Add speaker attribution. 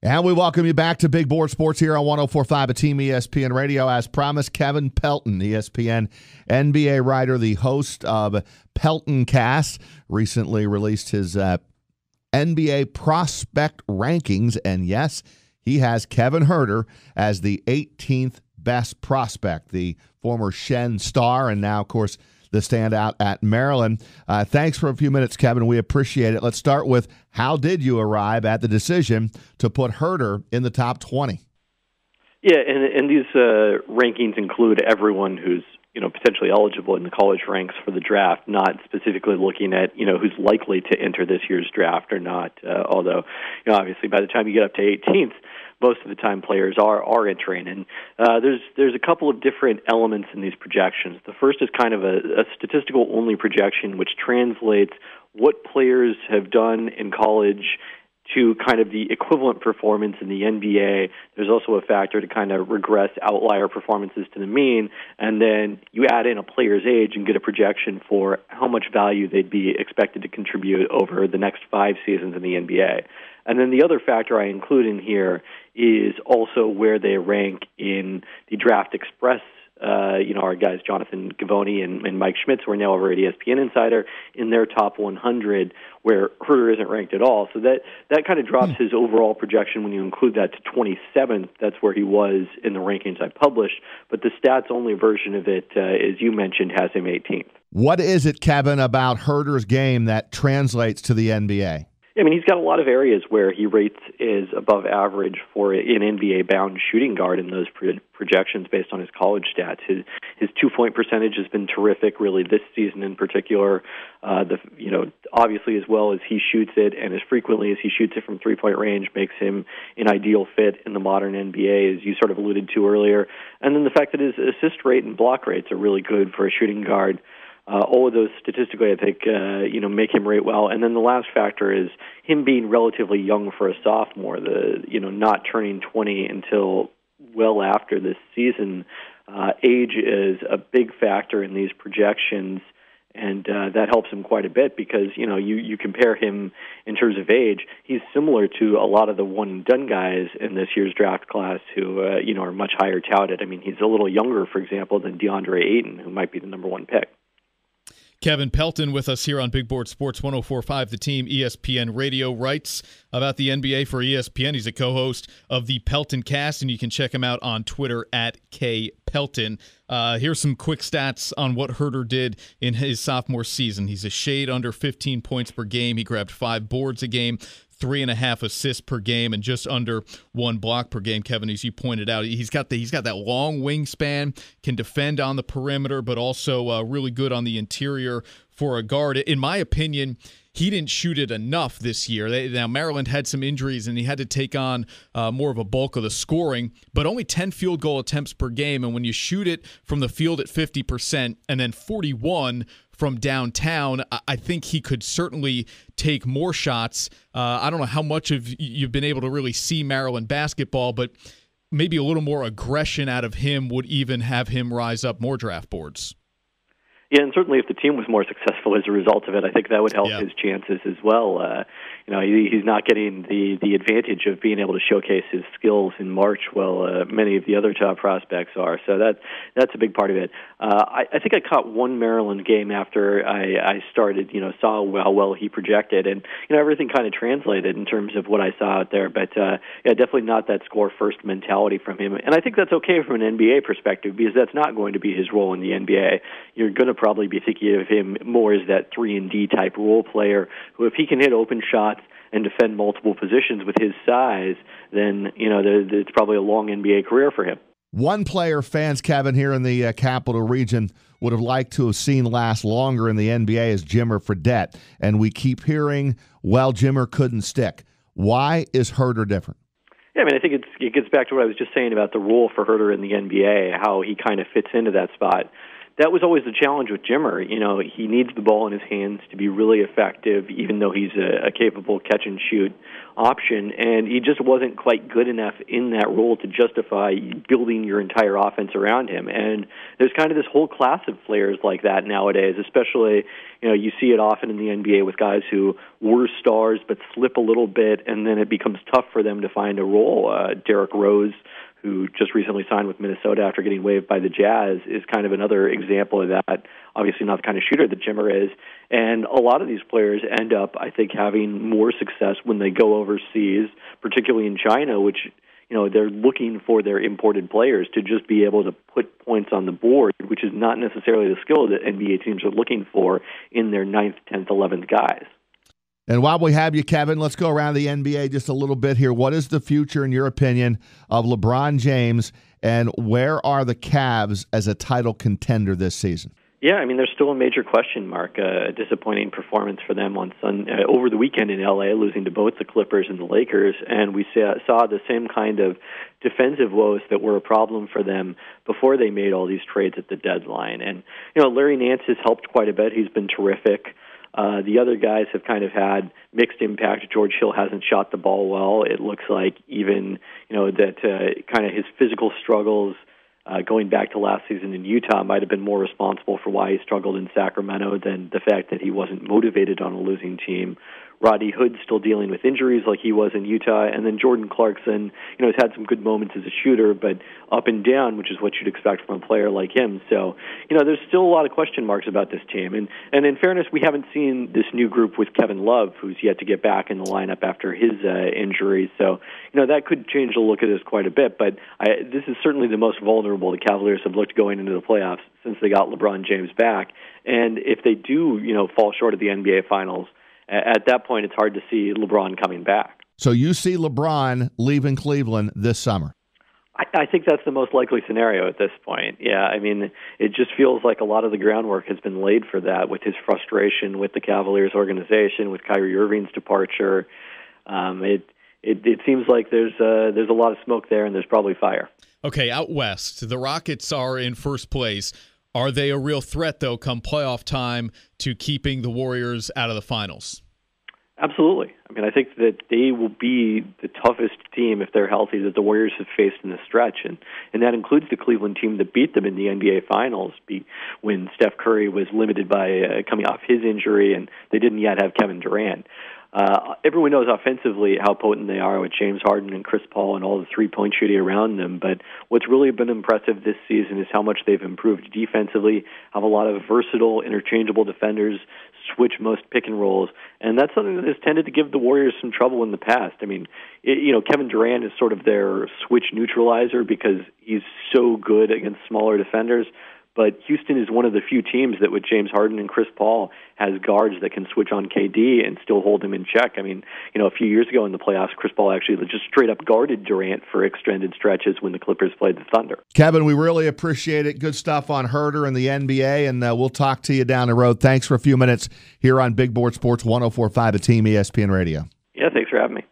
Speaker 1: And we welcome you back to Big Board Sports here on 104.5 Team ESPN Radio. As promised, Kevin Pelton, ESPN NBA writer, the host of Pelton Cast, recently released his NBA prospect rankings. And yes, he has Kevin Huerter as the 18th best prospect, the former Shen star, and now, of course, the standout at Maryland. Thanks for a few minutes, Kevin. We appreciate it. Let's start with, how did you arrive at the decision to put Huerter in the top 20?
Speaker 2: Yeah, and these rankings include everyone who's potentially eligible in the college ranks for the draft, not specifically looking at who's likely to enter this year's draft or not. Although obviously by the time you get up to 18th, most of the time players are entering. And there's a couple of different elements in these projections. The first is kind of a statistical-only projection, which translates what players have done in college to kind of the equivalent performance in the NBA. There's also a factor to kind of regress outlier performances to the mean, and then you add in a player's age and get a projection for how much value they'd be expected to contribute over the next 5 seasons in the NBA. And then the other factor I include in here is also where they rank in the Draft Express. Our guys Jonathan Givony and Mike Schmitz, who are now over at ESPN Insider, in their top 100, where Huerter isn't ranked at all. So that kind of drops his overall projection when you include that to 27th. That's where he was in the rankings I published. But the stats-only version of it, as you mentioned, has him 18th.
Speaker 1: What is it, Kevin, about Huerter's game that translates to the NBA?
Speaker 2: I mean, he's got a lot of areas where he rates is above average for an NBA-bound shooting guard in those projections based on his college stats. His two-point percentage has been terrific, really, this season in particular. Obviously, as well as he shoots it and as frequently as he shoots it from three-point range makes him an ideal fit in the modern NBA, as you sort of alluded to earlier. And then the fact that his assist rate and block rates are really good for a shooting guard. All of those statistically, I think, make him rate well. And then the last factor is him being relatively young for a sophomore, not turning 20 until well after this season. Age is a big factor in these projections, and that helps him quite a bit because, you compare him in terms of age, he's similar to a lot of the one-and-done guys in this year's draft class who, are much higher touted. I mean, he's a little younger, for example, than DeAndre Ayton, who might be the number one pick.
Speaker 3: Kevin Pelton with us here on Big Board Sports 104.5 The Team. ESPN Radio writes about the NBA for ESPN. He's a co-host of the Pelton Cast, and you can check him out on Twitter at KPelton. Here's some quick stats on what Huerter did in his sophomore season. He's a shade under 15 points per game. He grabbed 5 boards a game, 3.5 assists per game, and just under 1 block per game. Kevin, as you pointed out, he's got that long wingspan, can defend on the perimeter, but also really good on the interior for a guard. In my opinion, he didn't shoot it enough this year. Now, Maryland had some injuries, and he had to take on more of a bulk of the scoring, but only 10 field goal attempts per game. And when you shoot it from the field at 50% and then 41 from downtown, I think he could certainly take more shots. I don't know how much of you've been able to really see Maryland basketball, but maybe a little more aggression out of him would even have him rise up more draft boards.
Speaker 2: Yeah, and certainly if the team was more successful as a result of it, I think that would help his chances as well. He's not getting the advantage of being able to showcase his skills in March while many of the other top prospects are. So that's a big part of it. I think I caught one Maryland game after I started, saw how well he projected, and everything kind of translated in terms of what I saw out there. But definitely not that score-first mentality from him. And I think that's okay from an NBA perspective because that's not going to be his role in the NBA. You're going to probably be thinking of him more as that 3-and-D type role player who, if he can hit open shots and defend multiple positions with his size, then it's probably a long NBA career for him.
Speaker 1: One player fans, Kevin, here in the Capital Region would have liked to have seen last longer in the NBA is Jimmer Fredette, and we keep hearing, Jimmer couldn't stick. Why is Huerter different?
Speaker 2: Yeah, I mean, I think it gets back to what I was just saying about the role for Huerter in the NBA, how he kind of fits into that spot. that was always the challenge with Jimmer. He needs the ball in his hands to be really effective, even though he's a capable catch-and-shoot option, and he just wasn't quite good enough in that role to justify building your entire offense around him. And there's kind of this whole class of players like that nowadays, especially, you see it often in the NBA with guys who were stars but slip a little bit, and then it becomes tough for them to find a role. Derrick Rose, who just recently signed with Minnesota after getting waived by the Jazz, is kind of another example of that. Obviously not the kind of shooter that Jimmer is. And a lot of these players end up, I think, having more success when they go overseas, particularly in China, which, they're looking for their imported players to just be able to put points on the board, which is not necessarily the skill that NBA teams are looking for in their 9th, 10th, 11th guys.
Speaker 1: And while we have you, Kevin, let's go around the NBA just a little bit here. What is the future, in your opinion, of LeBron James, and where are the Cavs as a title contender this season?
Speaker 2: Yeah, there's still a major question mark. A disappointing performance for them on over the weekend in L.A., losing to both the Clippers and the Lakers, and we saw the same kind of defensive woes that were a problem for them before they made all these trades at the deadline. And, Larry Nance has helped quite a bit. He's been terrific. The other guys have kind of had mixed impact. George Hill hasn't shot the ball well. It looks like even, that kind of his physical struggles going back to last season in Utah might have been more responsible for why he struggled in Sacramento than the fact that he wasn't motivated on a losing team. Rodney Hood's still dealing with injuries like he was in Utah, and then Jordan Clarkson, has had some good moments as a shooter, but up and down, which is what you'd expect from a player like him. So, there's still a lot of question marks about this team. And in fairness, we haven't seen this new group with Kevin Love, who's yet to get back in the lineup after his injury. So, that could change the look of this quite a bit. But this is certainly the most vulnerable the Cavaliers have looked going into the playoffs since they got LeBron James back. And if they do, fall short of the NBA Finals, at that point, it's hard to see LeBron coming back.
Speaker 1: So you see LeBron leaving Cleveland this summer?
Speaker 2: I think that's the most likely scenario at this point. Yeah, it just feels like a lot of the groundwork has been laid for that with his frustration with the Cavaliers organization, with Kyrie Irving's departure. It seems like there's a lot of smoke there, and there's probably fire.
Speaker 3: Okay, out west, the Rockets are in first place. Are they a real threat, though, come playoff time to keeping the Warriors out of the finals?
Speaker 2: Absolutely. I think that they will be the toughest team, if they're healthy, that the Warriors have faced in the stretch. And that includes the Cleveland team that beat them in the NBA Finals when Steph Curry was limited by coming off his injury, and they didn't yet have Kevin Durant. Everyone knows offensively how potent they are with James Harden and Chris Paul and all the three-point shooting around them, but what's really been impressive this season is how much they've improved defensively, have a lot of versatile, interchangeable defenders, switch most pick and rolls, and that's something that has tended to give the Warriors some trouble in the past. Kevin Durant is sort of their switch neutralizer because he's so good against smaller defenders. But Houston is one of the few teams that, with James Harden and Chris Paul, has guards that can switch on KD and still hold him in check. A few years ago in the playoffs, Chris Paul actually just straight up guarded Durant for extended stretches when the Clippers played the Thunder.
Speaker 1: Kevin, we really appreciate it. Good stuff on Huerter and the NBA, and we'll talk to you down the road. Thanks for a few minutes here on Big Board Sports 104.5 at Team ESPN Radio.
Speaker 2: Yeah, thanks for having me.